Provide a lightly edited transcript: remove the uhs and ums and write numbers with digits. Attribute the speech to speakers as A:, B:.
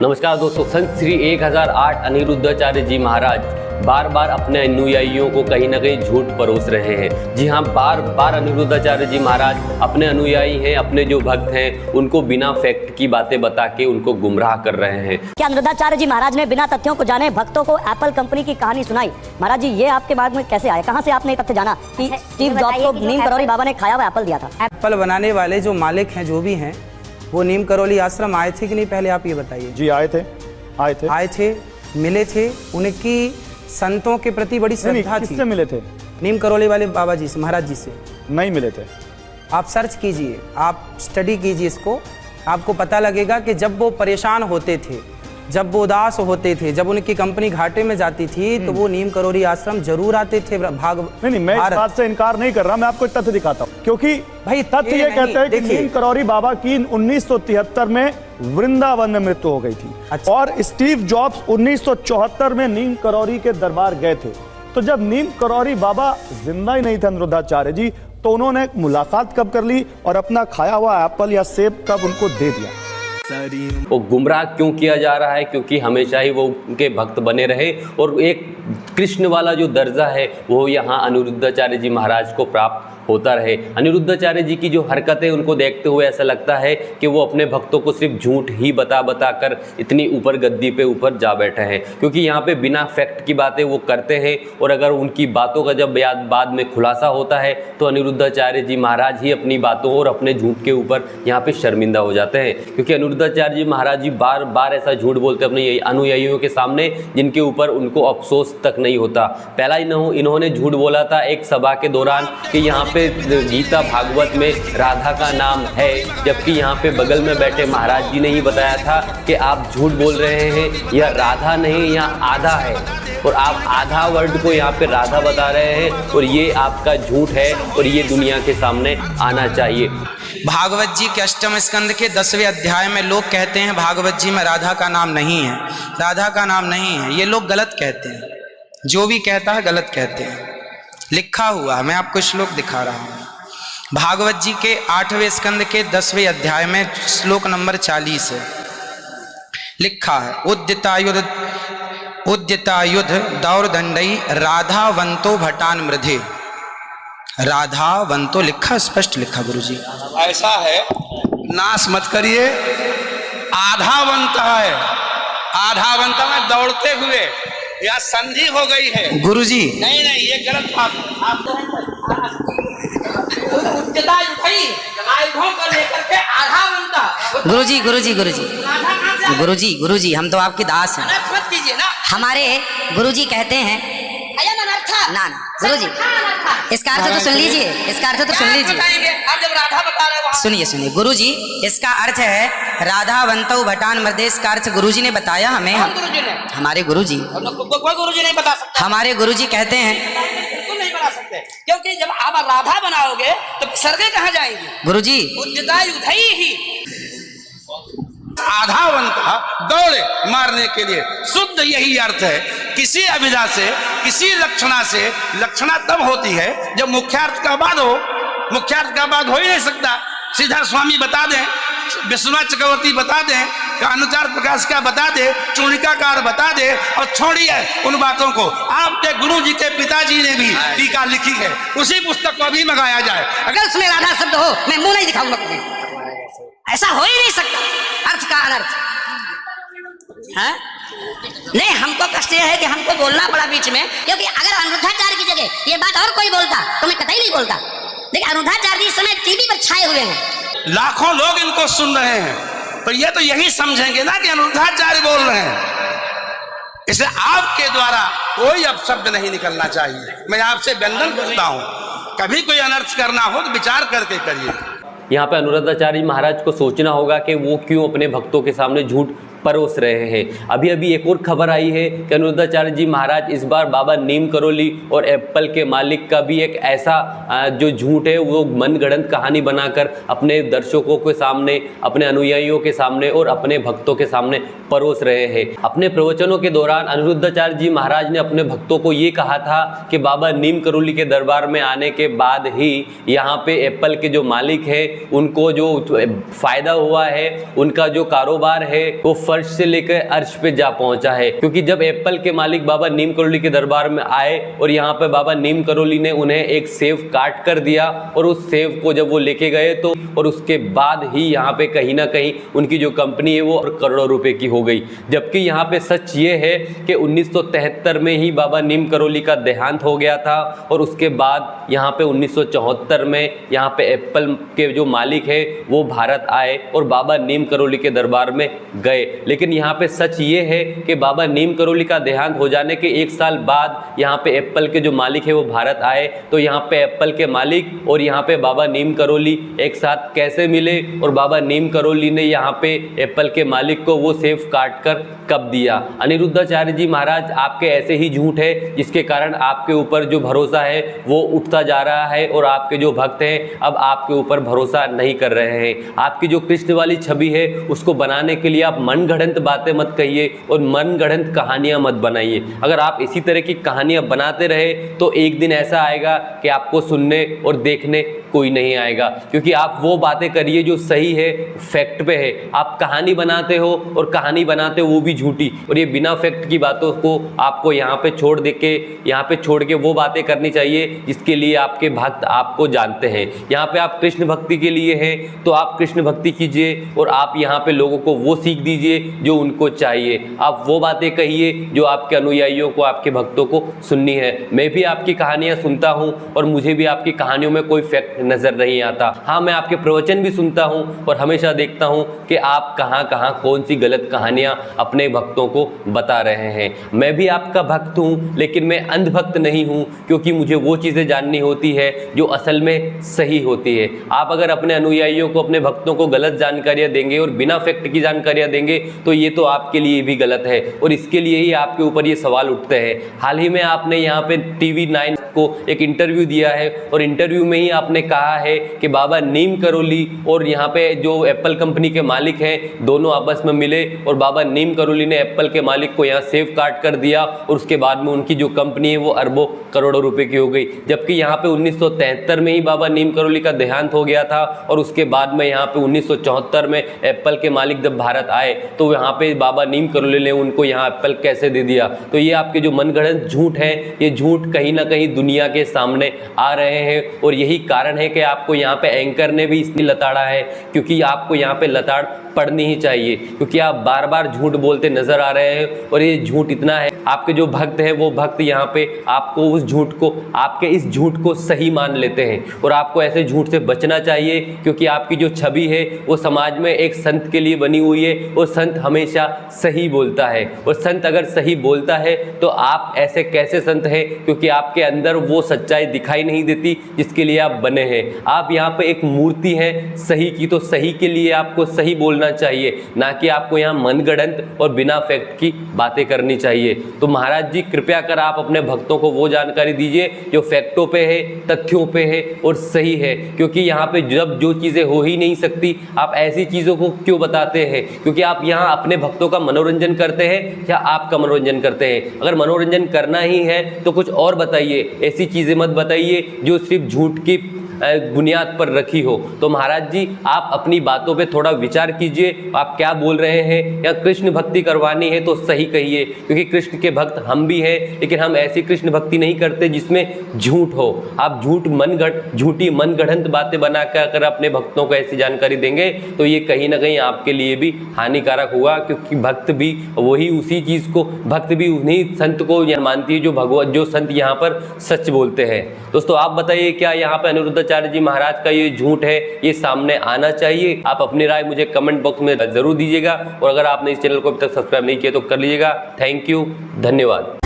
A: नमस्कार दोस्तों, संत श्री 1008 अनिरुद्धाचार्य जी महाराज बार बार अपने अनुयायियों को कहीं ना कहीं झूठ परोस रहे हैं। जी हाँ, बार बार अनिरुद्धाचार्य जी महाराज अपने अनुयायी हैं, अपने जो भक्त हैं, उनको बिना फैक्ट की बातें बता के उनको गुमराह कर रहे हैं।
B: क्या अनिरुद्धाचार्य जी महाराज ने बिना तथ्यों को जाने भक्तों को एप्पल कंपनी की कहानी सुनाई? महाराज जी, ये आपके दिमाग में कैसे आया? कहाँ से आपने तथ्य जाना कि स्टीव जॉब्स को नीम करौली बाबा ने खाया हुआ एप्पल दिया था?
C: एप्पल बनाने वाले जो मालिक हैं, जो भी हैं, वो नीम करौली आश्रम आए थे कि नहीं, पहले आप ये बताइए।
D: जी आए थे, मिले थे। उनकी संतों के प्रति बड़ी श्रद्धा थी। किससे मिले थे?
C: नीम करौली वाले बाबा जी से, महाराज जी से
D: नहीं मिले थे।
C: आप सर्च कीजिए, आप स्टडी कीजिए इसको, आपको पता लगेगा कि जब वो परेशान होते थे, जब वो उदास होते थे, जब उनकी कंपनी घाटे में जाती थी, तो वो नीम करौली आश्रम जरूर आते थे।
D: नहीं, मैं इस बात से इनकार नहीं कर रहा, मैं आपको तथ्य दिखाता हूँ। क्योंकि भाई तथ्य ये कहते हैं कि नीम करौली बाबा की 1973 में वृंदावन में मृत्यु हो गई थी।
C: अच्छा।
D: और स्टीव जॉब्स 1974 में नीम करौली के दरबार गए थे। तो जब नीम करौली बाबा जिंदा ही नहीं थे अनिरुद्धाचार्य जी, तो उन्होंने मुलाकात कब कर ली और अपना खाया हुआ एप्पल या सेब कब उनको दे दिया?
A: वो गुमराह क्यों किया जा रहा है? क्योंकि हमेशा ही वो उनके भक्त बने रहे और एक कृष्ण वाला जो दर्जा है वो यहाँ अनिरुद्धाचार्य जी महाराज को प्राप्त होता रहे। अनिरुद्धाचार्य जी की जो हरकतें उनको देखते हुए ऐसा लगता है कि वो अपने भक्तों को सिर्फ झूठ ही बता कर इतनी ऊपर गद्दी पे ऊपर जा बैठे हैं। क्योंकि यहाँ पे बिना फैक्ट की बातें वो करते हैं और अगर उनकी बातों का जब बाद में खुलासा होता है तो अनिरुद्धाचार्य जी महाराज ही अपनी बातों और अपने झूठ के ऊपर यहाँ पे शर्मिंदा हो जाते हैं। क्योंकि अनिरुद्धाचार्य जी महाराज जी बार बार ऐसा झूठ बोलते अपने अनुयायियों के सामने जिनके ऊपर उनको अफसोस तक नहीं होता। पहला इन्होंने झूठ बोला था एक सभा के दौरान कि यहाँ पे गीता भागवत में राधा का नाम है, जबकि यहाँ पे बगल में बैठे महाराज जी ने ही बताया था कि आप झूठ बोल रहे हैं, यह राधा नहीं यहाँ आधा है और आप आधा वर्ड को यहाँ पे राधा बता रहे हैं और ये आपका झूठ है और ये दुनिया के सामने आना चाहिए।
E: भागवत जी के 8वें स्कंद के 10वें अध्याय में लोग कहते हैं भागवत जी में राधा का नाम नहीं है, राधा का नाम नहीं है। ये लोग गलत कहते हैं, जो भी कहता है गलत कहते हैं। लिखा हुआ मैं आपको श्लोक दिखा रहा हूं। भागवत जी के 8वें स्कंद के 10वें अध्याय में श्लोक नंबर 40 है, लिखा है उद्यतायुध दौरदंडई राधावंतो भटान मृधे। राधावंतो लिखा, स्पष्ट लिखा गुरुजी।
F: ऐसा है, नाश मत करिए। आधावंत है, आधावंत में दौड़ते हुए या संधि हो गई है
E: गुरुजी।
F: नहीं नहीं, ये गलत बात। आप आयुधों को लेकर के आधावंत।
B: गुरुजी हम तो आपके दास हैं।
F: मत कीजिए ना।
B: हमारे गुरुजी कहते हैं ना गुरुजी, इसका अर्थ तो सुन लीजिए,
F: आप जब राधा बता रहे हो,
B: सुनिए गुरुजी, इसका अर्थ है राधावंतो भटान मृधे। इसका अर्थ गुरुजी ने बताया हमें।
F: गुरुजी ने,
B: हमारे गुरुजी,
F: कोई गुरुजी नहीं बता सकता।
B: हमारे गुरुजी कहते हैं
F: बिल्कुल नहीं बता सकते, क्योंकि जब आप राधा बनाओगे तो सर्गे कहाँ जाएंगी?
B: गुरुजी,
F: उद्यतायुधई ही आधावंत दौड़े मारने के लिए। शुद्ध यही अर्थ है। किसी अभिधा से, किसी लक्षणा से, लक्षणा तब होती है जब मुख्यार्थ का बाद हो। मुख्यार्थ का बाद हो ही नहीं सकता। श्रीधर स्वामी बता दें, विश्वनाथ चक्रवर्ती बता दें, अनुचार प्रकाश का बता दे, चूड़िकाकार बता दे, और छोड़िए उन बातों को। आपके गुरु जी के पिताजी ने भी टीका लिखी है, उसी पुस्तक को भी मंगाया जाए।
B: अगर उसमें राधा शब्द हो, मैं मुंह नहीं दिखाऊंगा कभी। ऐसा हो ही नहीं सकता। अर्थ का अनर्थ है। नहीं, हमको कष्ट यह है कि हमको बोलना पड़ा बीच में, क्योंकि अगर अनिरुद्धाचार्य की जगह ये बात और कोई बोलता तो मैं कतई नहीं बोलता। लेकिन अनिरुद्धाचार्य जी इस समय टीवी पर छाए हुए हैं,
F: लाखों लोग इनको सुन रहे हैं, तो ये तो यही समझेंगे ना कि अनिरुद्धाचार्य बोल रहे हैं। इसलिए आपके द्वारा कोई अपशब्द नहीं निकलना चाहिए। मैं आपसे वंदन करता हूं, कभी कोई अनर्थ करना हो तो विचार करके करिए।
A: यहाँ पे अनिरुद्धाचार्य महाराज को सोचना होगा कि वो क्यों अपने भक्तों के सामने झूठ परोस रहे हैं। अभी एक और खबर आई है कि अनिरुद्धाचार्य जी महाराज इस बार बाबा नीम करौली और एप्पल के मालिक का भी एक ऐसा जो झूठ है वो मनगढ़ंत कहानी बनाकर अपने दर्शकों के सामने, अपने अनुयायियों के सामने और अपने भक्तों के सामने परोस रहे हैं। अपने प्रवचनों के दौरान अनिरुद्धाचार्य जी महाराज ने अपने भक्तों को ये कहा था कि बाबा नीम करौली के दरबार में आने के बाद ही यहाँ पे एप्पल के जो मालिक हैं उनको जो फ़ायदा हुआ है, उनका जो कारोबार है वो फर्श से लेकर अर्श पे जा पहुंचा है। क्योंकि जब एप्पल के मालिक बाबा नीम करोली के दरबार में आए और यहाँ पे बाबा नीम करोली ने उन्हें एक सेव काट कर दिया और उस सेव को जब वो लेके गए तो और उसके बाद ही यहाँ पे कहीं ना कहीं उनकी जो कंपनी है वो करोड़ों रुपए की हो गई। जबकि यहाँ पे सच ये है कि 1973 में ही बाबा नीम करोली का देहांत हो गया था और उसके बाद यहाँ पे 1974 में यहाँ पे एप्पल के जो मालिक है वो भारत आए और बाबा नीम करोली के दरबार में गए। लेकिन यहाँ पे सच ये है कि बाबा नीम करोली का देहांत हो जाने के 1 साल बाद यहाँ पे एप्पल के जो मालिक है वो भारत आए। तो यहाँ पे एप्पल के मालिक और यहाँ पे बाबा नीम करोली एक साथ कैसे मिले और बाबा नीम करोली ने यहाँ पे एप्पल के मालिक को वो सेव काट कर कब दिया। अनिरुद्धाचार्य जी महाराज आपके ऐसे ही झूठ है जिसके कारण आपके ऊपर जो भरोसा है वो उठता जा रहा है और आपके जो भक्त हैं अब आपके ऊपर भरोसा नहीं कर रहे हैं। आपकी जो कृष्ण वाली छवि है उसको बनाने के लिए आप मनगढ़ंत बातें मत कहिए और मनगढ़ंत कहानियां मत बनाइए। अगर आप इसी तरह की कहानियां बनाते रहे तो एक दिन ऐसा आएगा कि आपको सुनने और देखने कोई नहीं आएगा। क्योंकि आप वो बातें करिए जो सही है, फैक्ट पे है। आप कहानी बनाते हो और कहानी बनाते हो वो भी झूठी, और ये बिना फैक्ट की बातों को आपको यहाँ पे छोड़ के वो बातें करनी चाहिए जिसके लिए आपके भक्त आपको जानते हैं। यहाँ पे आप कृष्ण भक्ति के लिए हैं तो आप कृष्ण भक्ति कीजिए और आप यहाँ पे लोगों को वो सीख दीजिए जो उनको चाहिए। आप वो बातें कहिए जो आपके अनुयायियों को, आपके भक्तों को सुननी है। मैं भी आपकी कहानियाँ सुनता हूँ और मुझे भी आपकी कहानियों में कोई फैक्ट नजर नहीं आता। हाँ, मैं आपके प्रवचन भी सुनता हूँ और हमेशा देखता हूँ कि आप कहाँ कौन सी गलत कहानियाँ अपने भक्तों को बता रहे हैं। मैं भी आपका भक्त हूँ लेकिन मैं अंधभक्त नहीं हूँ, क्योंकि मुझे वो चीज़ें जाननी होती है जो असल में सही होती है। आप अगर अपने अनुयायियों को, अपने भक्तों को गलत जानकारियाँ देंगे और बिना फैक्ट की जानकारियाँ देंगे तो ये तो आपके लिए भी गलत है और इसके लिए ही आपके ऊपर ये सवाल उठते हैं। हाल ही में आपने यहाँ पे TV9 को एक इंटरव्यू दिया है और इंटरव्यू में ही आपने कहा है कि बाबा नीम करोली और यहाँ पे जो एप्पल कंपनी के मालिक हैं दोनों आपस में मिले और बाबा नीम करोली ने एप्पल के मालिक को यहाँ सेव काट कर दिया और उसके बाद में उनकी जो कंपनी है वो अरबों करोड़ों रुपए की हो गई। जबकि यहाँ पे 1973 में ही बाबा नीम करोली का देहांत हो गया था और उसके बाद में यहाँ पे 1974 में एप्पल के मालिक जब भारत आए तो यहाँ पे बाबा नीम करोली ने उनको यहाँ एप्पल कैसे दे दिया। तो ये आपके जो मनगढ़ंत झूठ है, ये झूठ कहीं ना कहीं दुनिया के सामने आ रहे हैं और यही कारण है कि आपको यहाँ पे एंकर ने भी इसलिए लताड़ा है, क्योंकि आपको यहाँ पे लताड़ पड़नी ही चाहिए, क्योंकि आप बार बार झूठ बोलते नजर आ रहे हैं और ये झूठ इतना है। आपके जो भक्त हैं वो भक्त यहाँ पे आपको उस झूठ को, आपके इस झूठ को सही मान लेते हैं और आपको ऐसे झूठ से बचना चाहिए, क्योंकि आपकी जो छवि है वो समाज में एक संत के लिए बनी हुई है और संत हमेशा सही बोलता है। और संत अगर सही बोलता है तो आप ऐसे कैसे संत हैं, क्योंकि आपके अंदर वो सच्चाई दिखाई नहीं देती जिसके लिए आप बने हैं। आप यहाँ पे एक मूर्ति है सही की, तो सही के लिए आपको सही बोलना चाहिए, ना कि आपको यहाँ मनगढ़ंत और बिना फैक्ट की बातें करनी चाहिए। तो महाराज जी कृपया कर आप अपने भक्तों को वो जानकारी दीजिए जो फैक्टों पे है, तथ्यों पे है और सही है, क्योंकि यहाँ पे जब जो चीज़ें हो ही नहीं सकती आप ऐसी चीज़ों को क्यों बताते हैं? क्योंकि आप यहाँ अपने भक्तों का मनोरंजन करते हैं या आपका मनोरंजन करते हैं? अगर मनोरंजन करना ही है तो कुछ और बताइए, ऐसी चीज़ें मत बताइए जो सिर्फ झूठ की बुनियाद पर रखी हो। तो महाराज जी आप अपनी बातों पे थोड़ा विचार कीजिए, आप क्या बोल रहे हैं। या कृष्ण भक्ति करवानी है तो सही कहिए, क्योंकि कृष्ण के भक्त हम भी हैं, लेकिन हम ऐसी कृष्ण भक्ति नहीं करते जिसमें झूठ हो। आप झूठी मनगढ़ंत बातें बना कर अगर अपने भक्तों को ऐसी जानकारी देंगे तो ये कहीं ना कहीं आपके लिए भी हानिकारक हुआ, क्योंकि भक्त भी वही उसी चीज़ को, भक्त भी उन्हीं संत को मानती है जो संत यहाँ पर सच बोलते हैं। दोस्तों आप बताइए, क्या यहाँ पे अनिरुद्धाचार्य जी महाराज का ये झूठ है, ये सामने आना चाहिए? आप अपनी राय मुझे कमेंट बॉक्स में जरूर दीजिएगा और अगर आपने इस चैनल को अभी तक सब्सक्राइब नहीं किया तो कर लीजिएगा। थैंक यू, धन्यवाद।